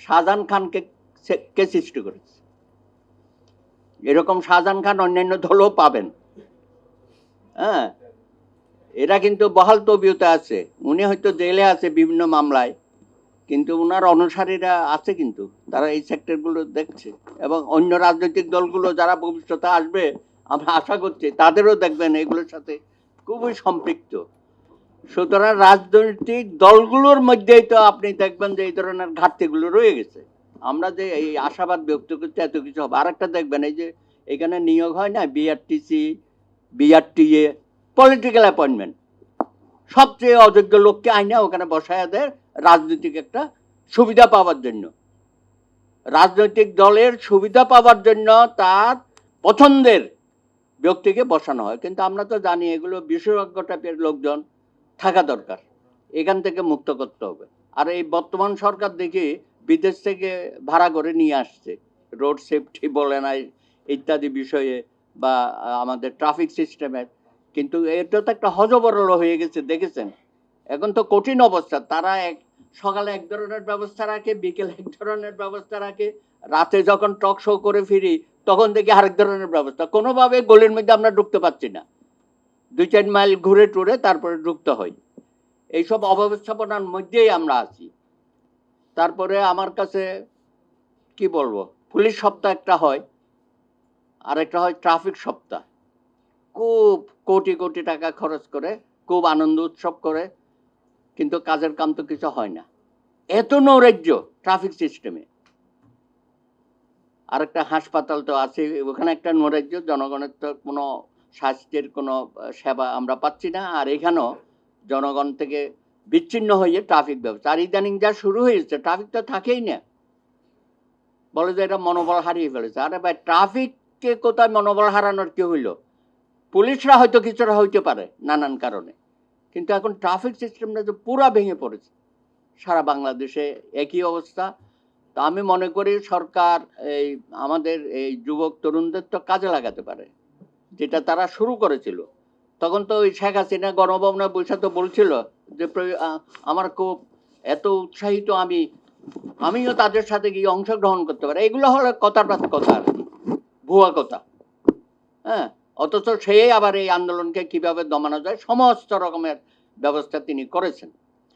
শাহজাহান খানকে কে সৃষ্টি করেছে? এরকম শাহজাহান খান অন্যান্য দলও পাবেন। হ্যাঁ, এরা কিন্তু বহাল তবিয়তে আছে। উনি হয়তো জেলে আছে বিভিন্ন মামলায়, কিন্তু ওনার অনুসারীরা আছে, কিন্তু তারা এই সেক্টরগুলো দেখছে। এবং অন্য রাজনৈতিক দলগুলো যারা ভবিষ্যতে আসবে আমরা আশা করছি তাদেরও দেখবেন এগুলোর সাথে খুবই সম্পৃক্ত। সুতরাং রাজনৈতিক দলগুলোর মধ্যেই তো আপনি দেখবেন যে এই ধরনের ঘাটতিগুলো রয়ে গেছে। আমরা যে এই আশাবাদ ব্যক্ত করছি এত কিছু হবে, আরেকটা দেখবেন এই যে এখানে নিয়োগ হয় না, বিআরটিসি, বিআরটিএ, পলিটিক্যাল অ্যাপয়েন্টমেন্ট, সবচেয়ে অযোগ্য লোককে আইনা ওখানে বসায় দেয় রাজনৈতিক একটা সুবিধা পাওয়ার জন্য, রাজনৈতিক দলের সুবিধা পাওয়ার জন্য তার পছন্দের ব্যক্তিকে বসানো হয়। কিন্তু আমরা তো জানি এগুলো বিশেষজ্ঞ টাইপের লোকজন থাকা দরকার, এখান থেকে মুক্ত করতে হবে। আর এই বর্তমান সরকার দেখি বিদেশ থেকে ভাড়া করে নিয়ে আসছে, রোড সেফটি বলে না ইত্যাদি বিষয়ে, বা আমাদের ট্রাফিক সিস্টেমের। কিন্তু এটা তো একটা হজবরল হয়ে গেছে, দেখেছেন? এখন তো কঠিন অবস্থা। তারা সকালে এক ধরনের ব্যবস্থা রাখে, বিকেলে এক ধরনের ব্যবস্থা রাখে, রাতে যখন টক শো করে ফিরি তখন দেখি আরেক ধরনের ব্যবস্থা। কোনোভাবে গলির মধ্যে আমরা ঢুকতে পারছি না, 2-4 মাইল ঘুরে টুরে তারপরে ঢুকতে হয়। এইসব অব্যবস্থাপনার মধ্যেই আমরা আছি। তারপরে আমার কাছে কি বলবো, পুলিশ সপ্তাহ একটা হয়, আর একটা হয় ট্রাফিক সপ্তাহ। খুব কোটি কোটি টাকা খরচ করে খুব আনন্দ উৎসব করে, কিন্তু কাজের কাম তো কিছু হয় না। এত নৈরাজ্য ট্রাফিক সিস্টেমে। আর একটা হাসপাতাল তো আছে, ওখানে একটা নৈরাজ্য, জনগণের তো কোনো স্বাস্থ্যের কোনো সেবা আমরা পাচ্ছি না। আর এখানেও জনগণ থেকে বিচ্ছিন্ন হয়ে ট্রাফিক ব্যবস্থা। আর ইদানিং যা শুরু হয়েছে, ট্রাফিক তো থাকেই না, বলে যে এটা মনোবল হারিয়ে ফেলেছে। আরে ভাই, ট্রাফিককে কোথায় মনোবল হারানোর কি হইল? পুলিশরা হয়তো কিছুটা হইতে পারে নানান কারণে, কিন্তু এখন ট্রাফিক সিস্টেমটা তো পুরা ভেঙে পড়েছে। সারা বাংলাদেশে একই অবস্থা। তো আমি মনে করি সরকার এই আমাদের এই যুবক তরুণদের তো কাজে লাগাতে পারে, যেটা তারা শুরু করেছিল। তখন তো ওই শেখ হাসিনা গণভবনে বসে তো বলছিল যে আমার খুব এত উৎসাহিত, আমিও তাদের সাথে গিয়ে অংশগ্রহণ করতে পারি। এগুলো হলো কথার কথা আর কি, ভুয়া কথা। হ্যাঁ, অথচ সেই আবার এই আন্দোলনকে কিভাবে দমানো যায় সমস্ত রকমের ব্যবস্থা তিনি করেছেন।